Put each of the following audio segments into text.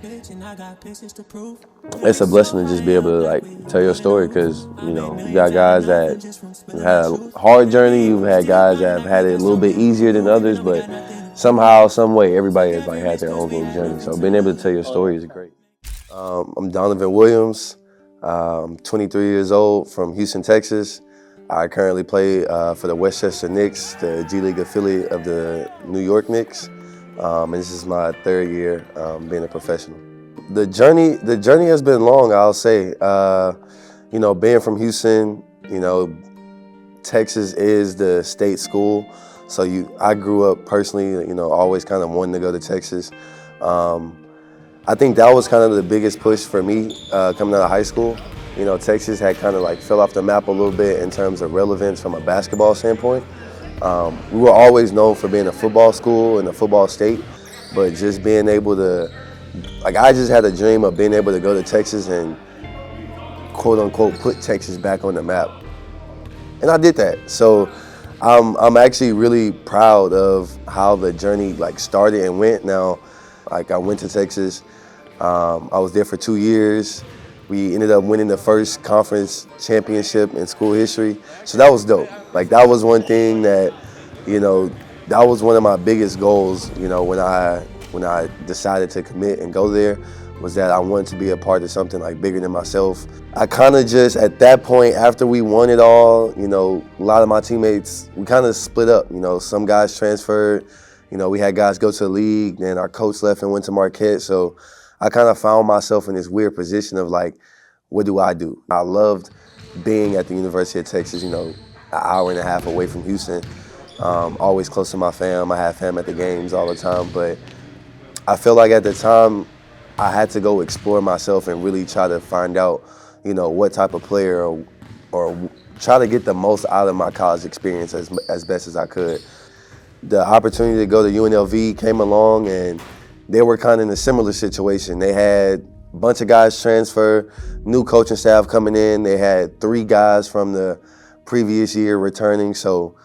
It's a blessing to just be able to like tell your story, because you know you got guys that had a hard journey, you've had guys that have had it a little bit easier than others, but somehow, some way, everybody has like had their own little journey. So being able to tell your story is great. I'm Donovan Williams. I'm 23 years old, from Houston, Texas. I currently play for the Westchester Knicks, the G League affiliate of the New York Knicks. And this is my third year being a professional. The journey has been long, I'll say. You know, being from Houston, you know, Texas is the state school. So I grew up personally, you know, always kind of wanting to go to Texas. I think that was kind of the biggest push for me coming out of high school. You know, Texas had kind of like fell off the map a little bit in terms of relevance from a basketball standpoint. We were always known for being a football school and a football state, but just being able to, like, I just had a dream of being able to go to Texas and quote unquote put Texas back on the map. And I did that. So I'm actually really proud of how the journey like started and went. Now, like, I went to Texas. I was there for 2 years. We ended up winning the first conference championship in school history. So that was dope. Like, that was one thing that, you know, that was one of my biggest goals, you know, when I decided to commit and go there, was that I wanted to be a part of something like bigger than myself. I kind of just, at that point, after we won it all, you know, a lot of my teammates, we kind of split up. You know, some guys transferred. You know, we had guys go to the league, and our coach left and went to Marquette. So I kind of found myself in this weird position of like, what do? I loved being at the University of Texas, you know, an hour and a half away from Houston, always close to my fam. I had fam at the games all the time, but I feel like at the time I had to go explore myself and really try to find out, you know, what type of player or try to get the most out of my college experience as best as I could. The opportunity to go to UNLV came along, and they were kind of in a similar situation. They had a bunch of guys transfer, new coaching staff coming in. They had 3 guys from the previous year returning. So,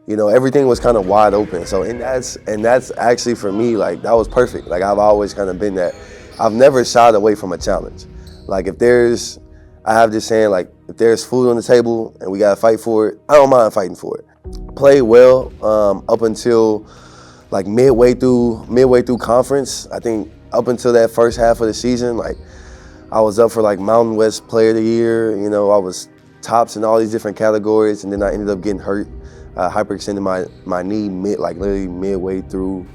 you know, everything was kind of wide open. So, and that's actually for me, like, that was perfect. Like, I've always kind of been that. I've never shied away from a challenge. Like, I have this saying, like, if there's food on the table and we got to fight for it, I don't mind fighting for it. Played well up until like midway through conference. I think up until that first half of the season, like, I was up for like Mountain West Player of the Year. You know, I was tops in all these different categories, and then I ended up getting hurt, hyperextending my knee literally midway through.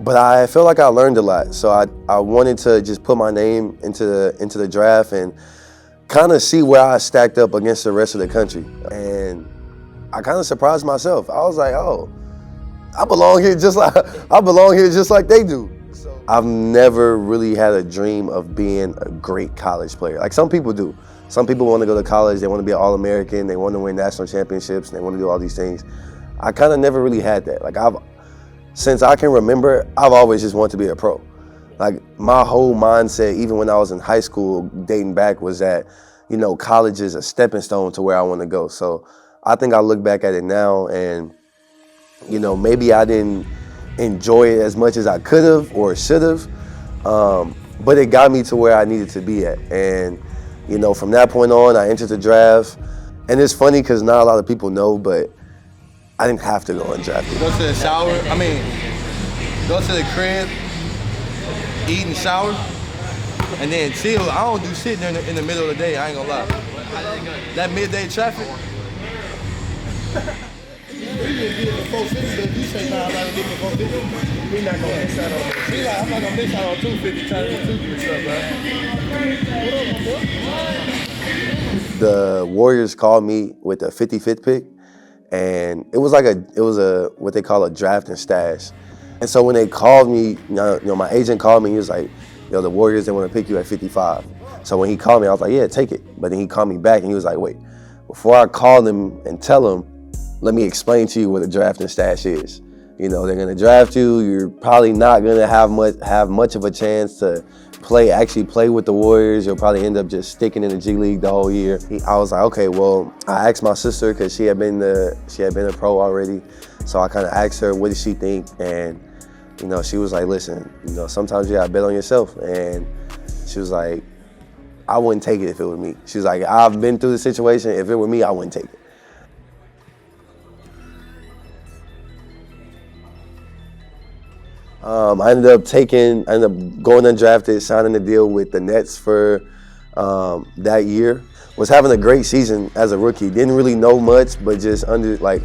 But I feel like I learned a lot, so I wanted to just put my name into the draft and kind of see where I stacked up against the rest of the country. And I kind of surprised myself. I was like, oh, I belong here just like they do. So I've never really had a dream of being a great college player. Like some people do. Some people want to go to college, they want to be an All-American, they want to win national championships, and they want to do all these things. I kind of never really had that. Like, since I can remember, I've always just wanted to be a pro. Like, my whole mindset, even when I was in high school, dating back, was that, you know, college is a stepping stone to where I want to go. So I think I look back at it now and, you know, maybe I didn't enjoy it as much as I could have or should have, but it got me to where I needed to be at. And, you know, from that point on, I entered the draft. And it's funny because not a lot of people know, but I didn't have to go and draft it. Go to the shower, go to the crib, eat and shower, and then chill. I don't do shit in the middle of the day, I ain't gonna lie. That midday traffic. The Warriors called me with a 55th pick, and it was what they call a draft and stash. And so when they called me, you know, my agent called me, he was like, yo, the Warriors, they want to pick you at 55. So when he called me, I was like, yeah, take it. But then he called me back and he was like, wait, before I call him and tell him, let me explain to you what a draft and stash is. You know, they're gonna draft you. You're probably not gonna have much of a chance to actually play with the Warriors. You'll probably end up just sticking in the G League the whole year. I was like, okay, well, I asked my sister because she had been a pro already. So I kind of asked her, what did she think? And you know, she was like, listen, you know, sometimes you gotta bet on yourself. And she was like, I wouldn't take it if it were me. She was like, I've been through the situation. If it were me, I wouldn't take it. I ended up going undrafted, signing a deal with the Nets for that year. Was having a great season as a rookie. Didn't really know much, but just under like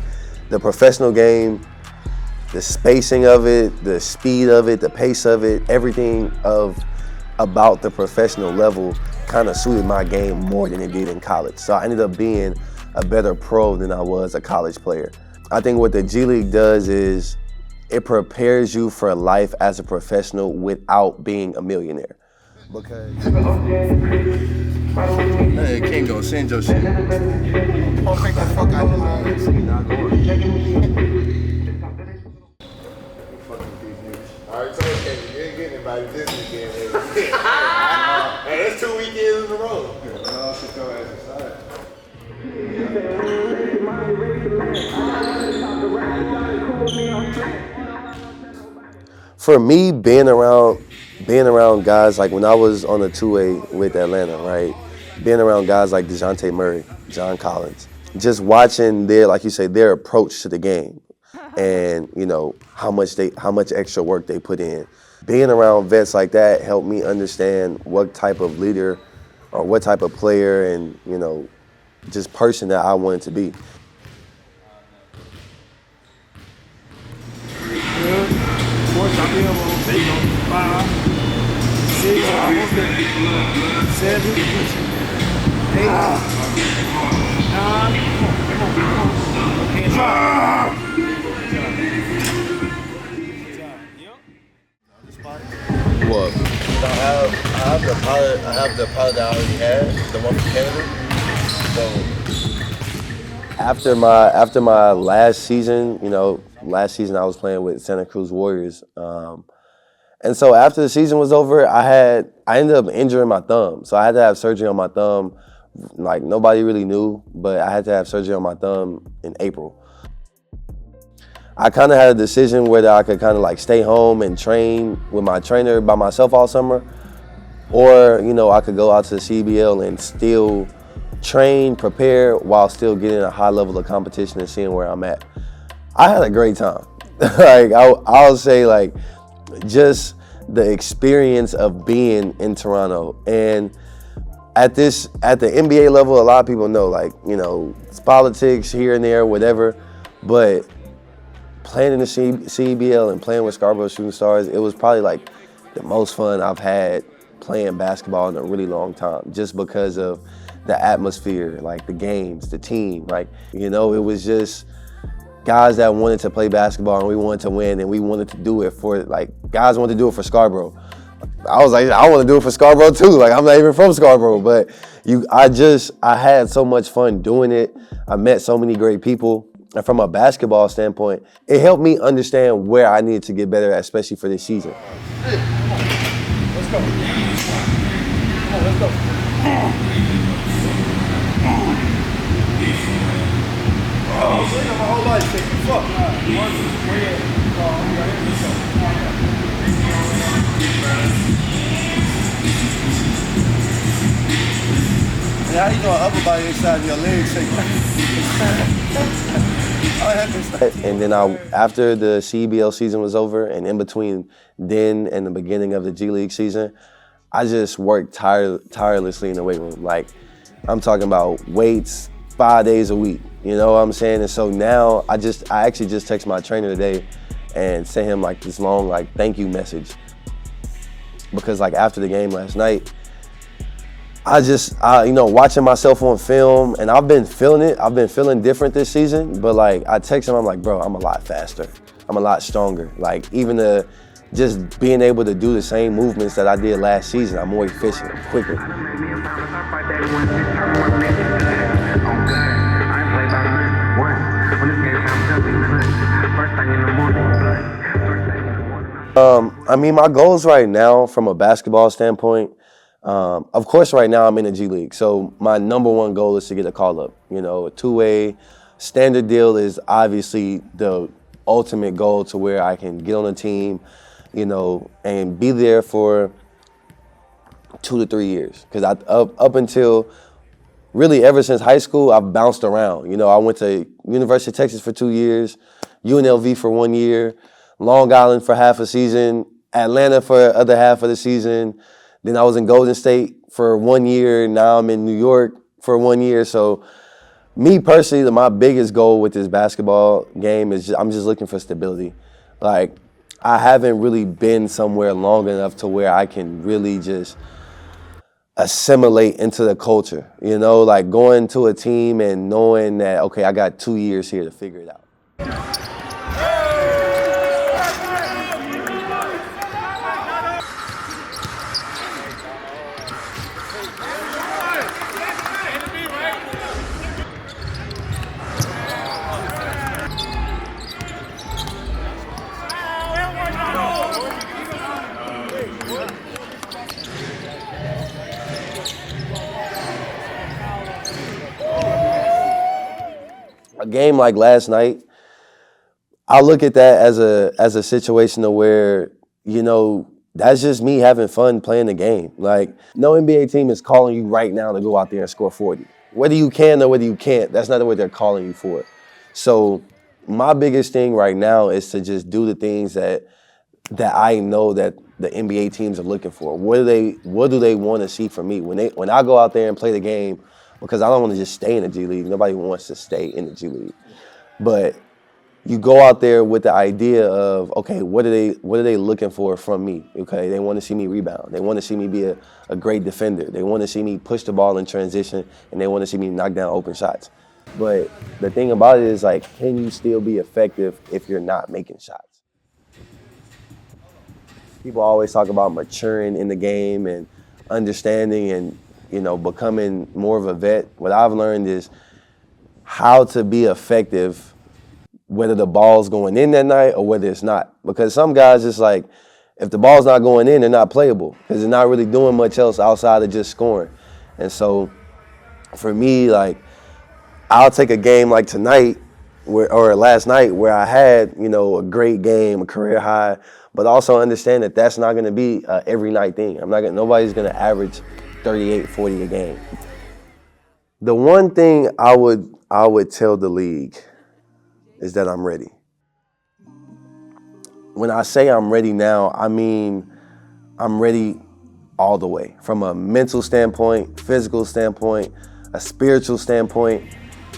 the professional game, the spacing of it, the speed of it, the pace of it, everything about the professional level kind of suited my game more than it did in college. So I ended up being a better pro than I was a college player. I think what the G League does is it prepares you for life as a professional without being a millionaire. Because Hey, King gonna send your shit. Oh, freak the fuck out of here. See, not going. I already told you, you ain't getting anybody this weekend. Hey, that's 2 weekends in a row. No, she's going as a side. For me, being around guys like when I was on the two-way with Atlanta, right? Being around guys like DeJounte Murray, John Collins, just watching like you say, their approach to the game, and you know how much extra work they put in. Being around vets like that helped me understand what type of leader or what type of player and you know just person that I wanted to be. 5, 6, 7, 8, 9. Can't try. What? I have the pilot that I already had, the one from Canada. So after my last season, you know, I was playing with Santa Cruz Warriors. And so after the season was over, I ended up injuring my thumb. So I had to have surgery on my thumb. Like nobody really knew, but I had to have surgery on my thumb in April. I kind of had a decision whether I could kind of like stay home and train with my trainer by myself all summer, or you know I could go out to the CBL and still train, prepare while still getting a high level of competition and seeing where I'm at. I had a great time. Like I'll say like just the experience of being in Toronto. And at the NBA level, a lot of people know like, you know, it's politics here and there, whatever, but playing in the CBL and playing with Scarborough Shooting Stars, it was probably like the most fun I've had playing basketball in a really long time, just because of the atmosphere, like the games, the team, like, you know, it was just guys that wanted to play basketball and we wanted to win and we wanted to do it for, like, guys wanted to do it for Scarborough. I was like, I want to do it for Scarborough too. Like, I'm not even from Scarborough, but I had so much fun doing it. I met so many great people. And from a basketball standpoint, it helped me understand where I needed to get better at, especially for this season. Hey, come on. Let's go. Come on, let's go. Oh, my whole life, fuck. And how you know an upper body inside of your legs shaking? And then after the CBL season was over, and in between then and the beginning of the G League season, I just worked tirelessly in the weight room. Like, I'm talking about weights 5 days a week. You know what I'm saying? And so now I actually just texted my trainer today and sent him like this long like thank you message, because like after the game last night, you know, watching myself on film, and I've been feeling it. I've been feeling different this season, but like I text him, I'm like, bro, I'm a lot faster. I'm a lot stronger. Like even just being able to do the same movements that I did last season, I'm more efficient, quicker. I mean, my goals right now from a basketball standpoint, of course, right now I'm in the G League, so my number one goal is to get a call up. You know, a two-way standard deal is obviously the ultimate goal to where I can get on a team, you know, and be there for 2 to 3 years. Because up until really ever since high school, I've bounced around. You know, I went to University of Texas for 2 years, UNLV for 1 year, Long Island for half a season, Atlanta for the other half of the season. Then I was in Golden State for 1 year. Now I'm in New York for 1 year. So me personally, my biggest goal with this basketball game is I'm just looking for stability. Like, I haven't really been somewhere long enough to where I can really just assimilate into the culture, you know, like going to a team and knowing that, okay, I got 2 years here to figure it out. A game like last night, I look at that as a situation of where, you know, that's just me having fun playing the game. Like, no NBA team is calling you right now to go out there and score 40. Whether you can or whether you can't, that's not what they're calling you for. So my biggest thing right now is to just do the things that I know that the NBA teams are looking for. What do they want to see from me when I go out there and play the game? Because I don't want to just stay in the G League. Nobody wants to stay in the G League. But you go out there with the idea of, okay, what are they looking for from me? Okay, they want to see me rebound. They want to see me be a great defender. They want to see me push the ball in transition, and they want to see me knock down open shots. But the thing about it is, like, can you still be effective if you're not making shots? People always talk about maturing in the game and understanding and, you know, becoming more of a vet. What I've learned is how to be effective, whether the ball's going in that night or whether it's not. Because some guys, it's like, if the ball's not going in, they're not playable because they're not really doing much else outside of just scoring. And so for me, like, I'll take a game like tonight or last night where I had, you know, a great game, a career high, but also understand that that's not going to be a every night thing. Nobody's going to average 38, 40 a game. The one thing I would tell the league is that I'm ready. When I say I'm ready now, I mean I'm ready all the way. From a mental standpoint, physical standpoint, a spiritual standpoint,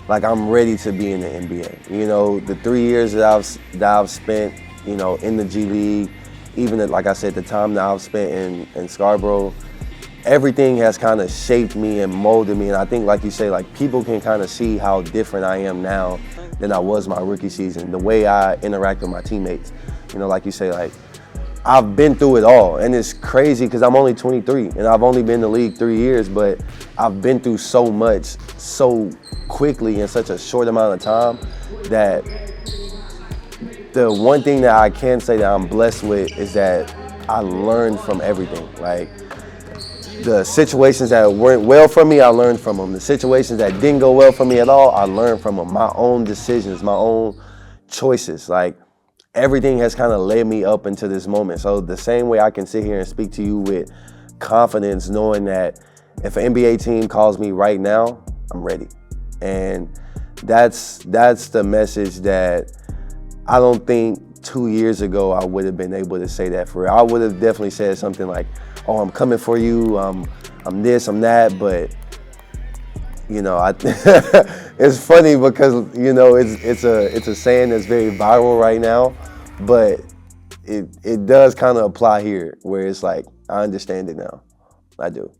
like I'm ready to be in the NBA. You know, the 3 years that I've spent, you know, in the G League, even like I said, the time that I've spent in Scarborough, everything has kind of shaped me and molded me. And I think, like you say, like people can kind of see how different I am now than I was my rookie season. The way I interact with my teammates, you know, like you say, like I've been through it all. And it's crazy because I'm only 23 and I've only been in the league 3 years, but I've been through so much so quickly in such a short amount of time that the one thing that I can say that I'm blessed with is that I learned from everything. Like, the situations that went well for me, I learned from them. The situations that didn't go well for me at all, I learned from them. My own decisions, my own choices, like everything has kind of led me up into this moment. So the same way I can sit here and speak to you with confidence, knowing that if an NBA team calls me right now, I'm ready. And that's the message that I don't think 2 years ago I would have been able to say that for real. I would have definitely said something like, oh, I'm coming for you, I'm this, I'm that, but, you know, it's funny because, you know, it's a saying that's very viral right now, but it does kind of apply here where it's like, I understand it now, I do.